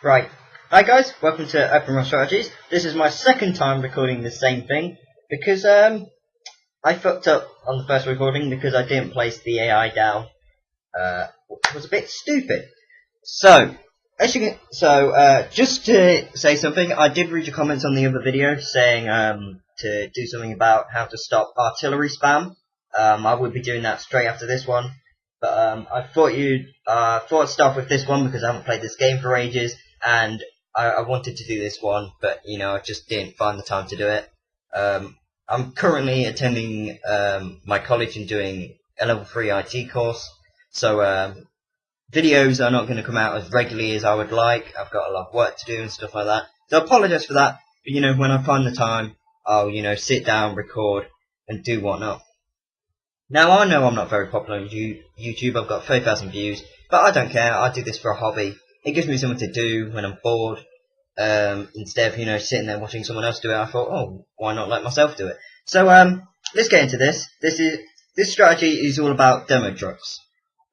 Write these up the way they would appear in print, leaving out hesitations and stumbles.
Right. Hi guys, welcome to OpenRA Strategies. This is my second time recording the same thing because I fucked up on the first recording because I didn't place the AI down. It was a bit stupid. So, just to say something, I did read your comments on the other video saying to do something about how to stop artillery spam. I would be doing that straight after this one. But I thought I'd start with this one because I haven't played this game for ages, and I wanted to do this one, but I just didn't find the time to do it. I'm currently attending my college and doing a level 3 IT course, so videos are not going to come out as regularly as I would like. I've got a lot of work to do and stuff like that, so I apologise for that. But when I find the time, I'll sit down, record, and do whatnot. Now, I know I'm not very popular on YouTube. I've got 30,000 views, but I don't care. I do this for a hobby. It gives me something to do when I'm bored. Instead of, sitting there watching someone else do it, I thought, oh, why not let myself do it? So, let's get into this. This strategy is all about demo trucks.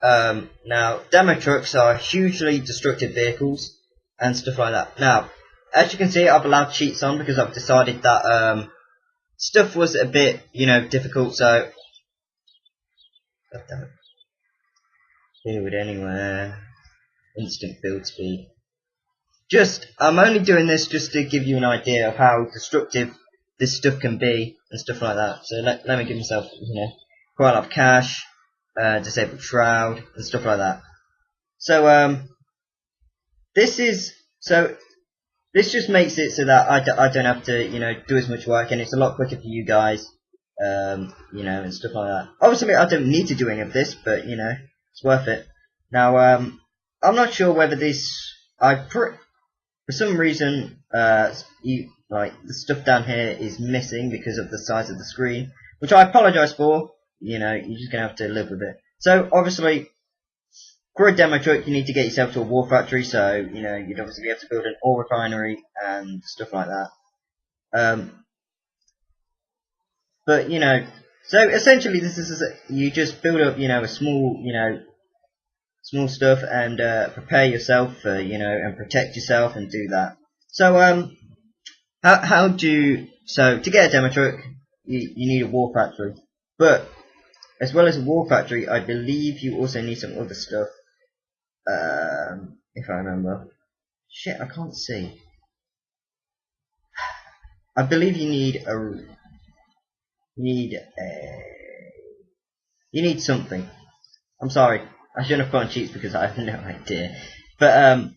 Now, demo trucks are hugely destructive vehicles and stuff like that. Now, as you can see, I've allowed cheats on because I've decided that, stuff was a bit, difficult, so build anywhere, instant build speed. I'm only doing this just to give you an idea of how destructive this stuff can be and stuff like that. So let me give myself, quite a lot of cash, disabled shroud and stuff like that. So this just makes it so that I don't have to do as much work, and it's a lot quicker for you guys. And stuff like that. Obviously, I don't need to do any of this, but it's worth it. Now, I'm not sure whether for some reason, the stuff down here is missing because of the size of the screen, which I apologise for. You're just gonna have to live with it. So, obviously, for a demo truck, you need to get yourself to a war factory. So, you'd obviously have to build an ore refinery and stuff like that. But so essentially this is you just build up a small stuff and prepare yourself for and protect yourself and do that. So to get a demo truck you need a war factory, but as well as a war factory I believe you also need some other stuff. If I remember, shit, I can't see. I believe you need something. I'm sorry, I shouldn't have put on cheats because I have no idea. But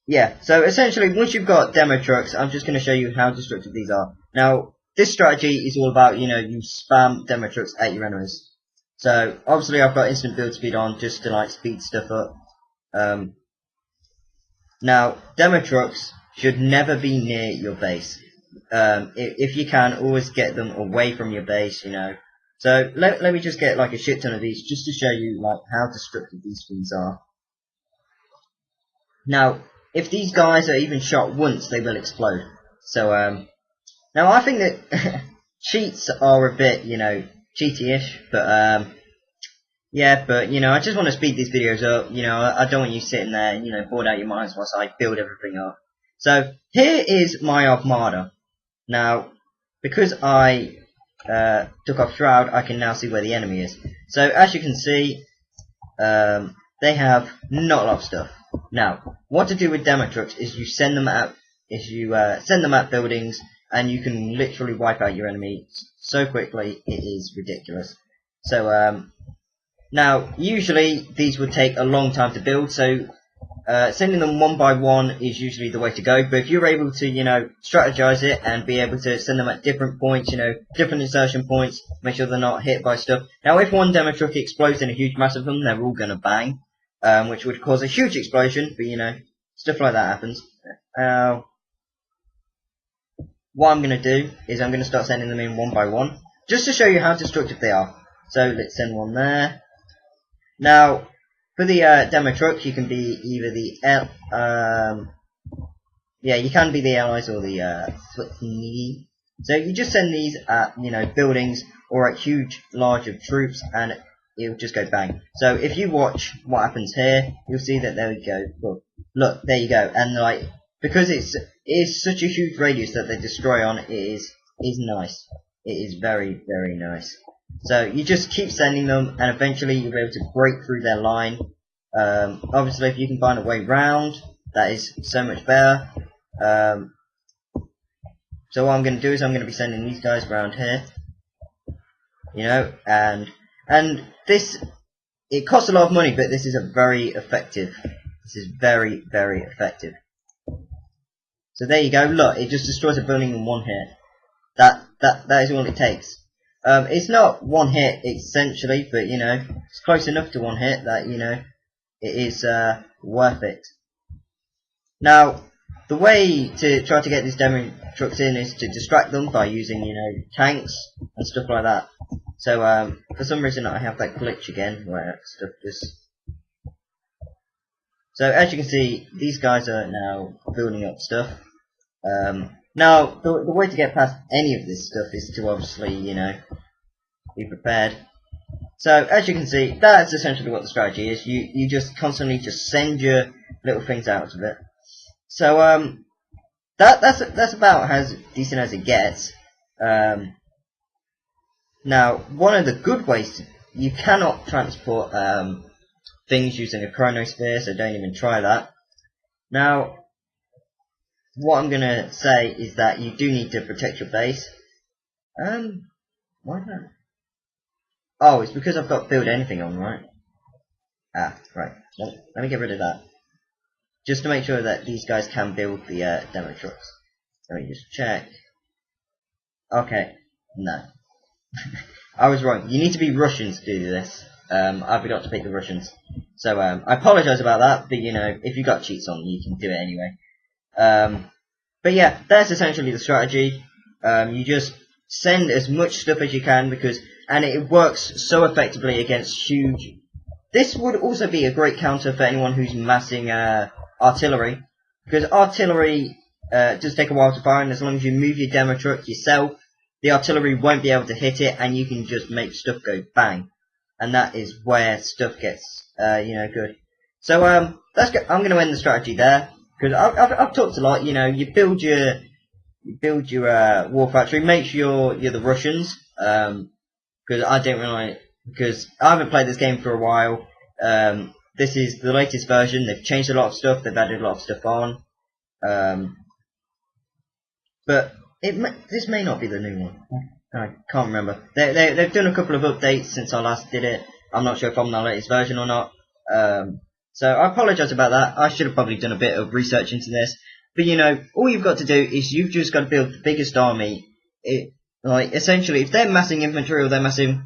yeah, so essentially once you've got demo trucks, I'm just going to show you how destructive these are. Now, this strategy is all about, you spam demo trucks at your enemies. So obviously I've got instant build speed on just to speed stuff up. Now, demo trucks should never be near your base. If you can, always get them away from your base, So let me just get a shit ton of these just to show you how destructive these things are. Now, if these guys are even shot once, they will explode. So now I think that cheats are a bit, cheaty-ish, but yeah, but I just want to speed these videos up. I don't want you sitting there, bored out your minds whilst I build everything up. So here is my armada. Now, because I took off Shroud, I can now see where the enemy is. So, as you can see, they have not a lot of stuff. Now, what to do with demo trucks is you send them at buildings, and you can literally wipe out your enemy so quickly, it is ridiculous. So, now, usually, these would take a long time to build, so sending them one by one is usually the way to go, but if you're able to, strategize it and be able to send them at different points, different insertion points, make sure they're not hit by stuff. Now, if one demo truck explodes in a huge mass of them, they're all gonna bang, which would cause a huge explosion, but stuff like that happens. What I'm gonna do is I'm gonna start sending them in one by one, just to show you how destructive they are. So, let's send one there. Now, for the demo truck, you can be either the you can be the allies or the so you just send these at buildings or at huge large of troops, and it'll just go bang. So if you watch what happens here, you'll see that there we go. Look, there you go. And like, because it is such a huge radius that they destroy on, it is nice. It is very, very nice. So you just keep sending them, and eventually you'll be able to break through their line. Obviously, if you can find a way round, that is so much better. So what I'm going to do is I'm going to be sending these guys around here, you know, and this, it costs a lot of money, but this is a very effective. This is very, very effective. So there you go. Look, it just destroys a building in one hit. That is all it takes. It's not one hit essentially, but you know, it's close enough to one hit that you know it is worth it. Now, the way to try to get these demo trucks in is to distract them by using, you know, tanks and stuff like that. So for some reason I have that glitch again where stuff just. So as you can see, these guys are now building up stuff. Now the way to get past any of this stuff is to obviously, you know, be prepared. So as you can see, that's essentially what the strategy is. You just constantly just send your little things out of it. So that's about as decent as it gets. Now, one of the good ways you cannot transport things using a chronosphere, so don't even try that. Now, what I'm gonna say is that you do need to protect your base. Why not? Oh, it's because I've got build anything on, right? Ah, right. Let me get rid of that. Just to make sure that these guys can build the demo trucks. Let me just check. Okay, no. I was wrong. You need to be Russians to do this. I forgot to pick the Russians. So I apologise about that, but you know, if you got cheats on, you can do it anyway. But yeah, that's essentially the strategy. You just send as much stuff as you can and it works so effectively against huge. This would also be a great counter for anyone who's massing artillery, because artillery does take a while to fire, and as long as you move your demo truck yourself, the artillery won't be able to hit it, and you can just make stuff go bang, and that is where stuff gets you know, good. So I'm going to end the strategy there, because I've talked a lot. You know, you build your war factory. Make sure you're the Russians, because I don't really, because I haven't played this game for a while. This is the latest version. They've changed a lot of stuff. They've added a lot of stuff on. But this may not be the new one. I can't remember. They've done a couple of updates since I last did it. I'm not sure if I'm the latest version or not. So I apologise about that. I should have probably done a bit of research into this. But you know, all you've got to do is you've just got to build the biggest army. Like essentially, if they're massing infantry or they're massing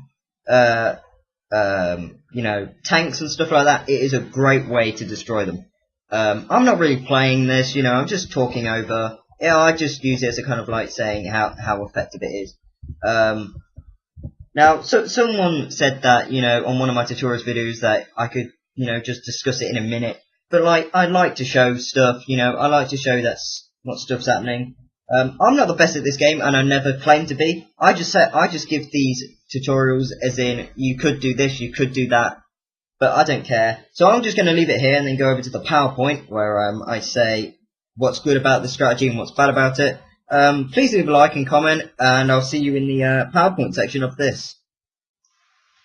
you know, tanks and stuff like that, it is a great way to destroy them. I'm not really playing this, you know, I'm just talking over. Yeah, I just use it as a kind of like saying how effective it is. Now, so someone said that, you know, on one of my tutorials videos that I could, you know, just discuss it in a minute. But like, I like to show stuff, you know, I like to show what stuff's happening. I'm not the best at this game, and I never claim to be. I just give these tutorials as in, you could do this, you could do that, but I don't care. So I'm just going to leave it here and then go over to the PowerPoint where I say what's good about the strategy and what's bad about it. Please leave a like and comment, and I'll see you in the PowerPoint section of this.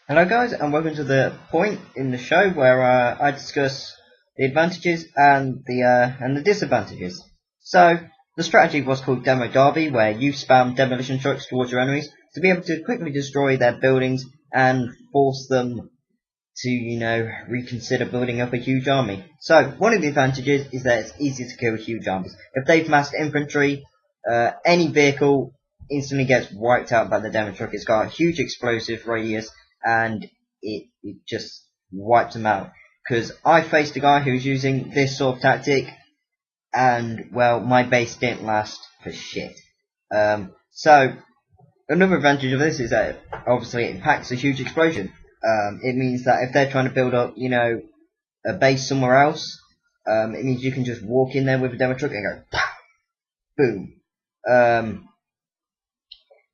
Hello guys, and welcome to the point in the show where I discuss the advantages and the disadvantages. So the strategy was called Demo Derby, where you spam demolition trucks towards your enemies to be able to quickly destroy their buildings and force them to, you know, reconsider building up a huge army. So one of the advantages is that it's easy to kill huge armies. If they've massed infantry, any vehicle instantly gets wiped out by the demo truck. It's got a huge explosive radius, and it just wipes them out. Because I faced a guy who was using this sort of tactic, and well, my base didn't last for shit. So another advantage of this is that obviously it packs a huge explosion. It means that if they're trying to build up, you know, a base somewhere else, it means you can just walk in there with a demo truck and go, pow, boom.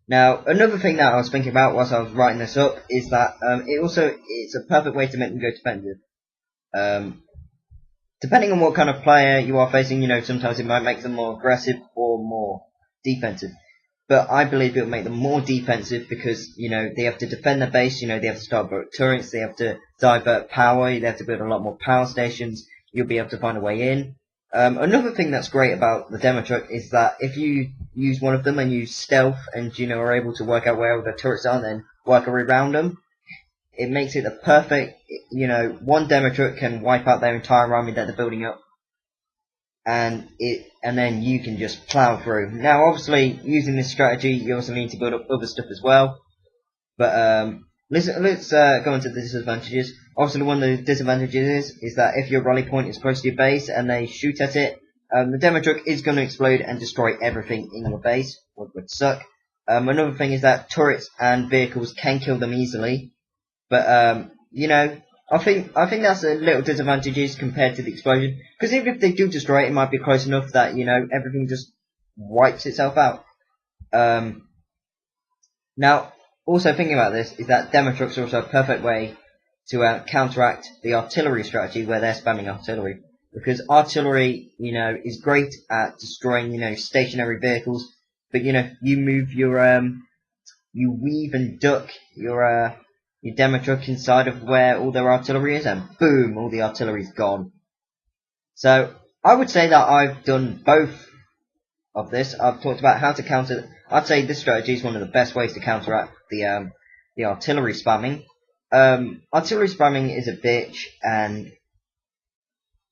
Now, another thing that I was thinking about whilst I was writing this up is that it's a perfect way to make them go defensive. Depending on what kind of player you are facing, sometimes it might make them more aggressive or more defensive. But I believe it'll make them more defensive because, they have to defend their base, they have to start building turrets, they have to divert power, they have to build a lot more power stations, you'll be able to find a way in. Another thing that's great about the demo truck is that if you use one of them and use stealth and, are able to work out where all the turrets are and then work around them, it makes it the perfect, one demo truck can wipe out their entire army that they're building up, and then you can just plow through. Now, obviously, using this strategy, you also need to build up other stuff as well. But let's go into the disadvantages. Obviously, one of the disadvantages is that if your rally point is close to your base and they shoot at it, the demo truck is going to explode and destroy everything in your base, which would suck. Another thing is that turrets and vehicles can kill them easily. But I think that's a little disadvantages compared to the explosion. Because even if they do destroy it, it might be close enough that everything just wipes itself out. Now, also thinking about this is that demo trucks are also a perfect way to counteract the artillery strategy where they're spamming artillery. Because artillery, is great at destroying, stationary vehicles. But you move your you weave and duck your demo truck inside of where all their artillery is, and boom, all the artillery's gone. So I would say that I've done both of this. I've talked about how to counter. I'd say this strategy is one of the best ways to counteract the artillery spamming. Artillery spamming is a bitch, and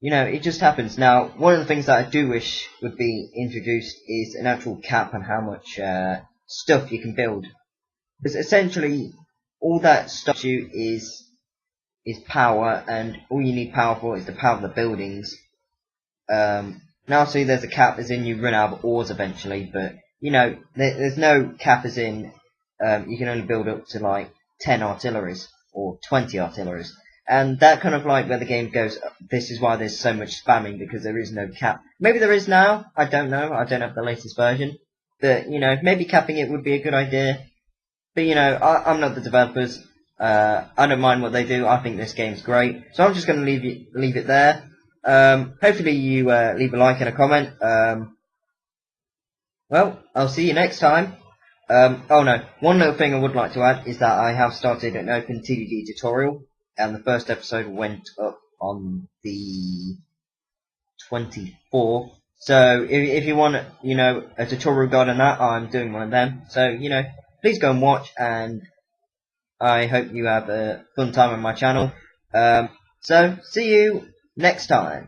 it just happens. Now, one of the things that I do wish would be introduced is an actual cap on how much stuff you can build, because essentially all that stops you is power, and all you need power for is the power of the buildings. Now, see, there's a cap as in you run out of ores eventually, but there's no cap as in you can only build up to like 10 artilleries or 20 artilleries, and that kind of like where the game goes. This is why there's so much spamming, because there is no cap. Maybe there is now. I don't know. I don't have the latest version, but maybe capping it would be a good idea. But I'm not the developers. I don't mind what they do. I think this game's great. So I'm just going to leave it there. Hopefully you leave a like and a comment. Well, I'll see you next time. Oh no, one little thing I would like to add is that I have started an OpenTDD tutorial, and the first episode went up on the 24th. So if you want, a tutorial guide on that, I'm doing one of them. So please go and watch, and I hope you have a fun time on my channel. So, see you next time.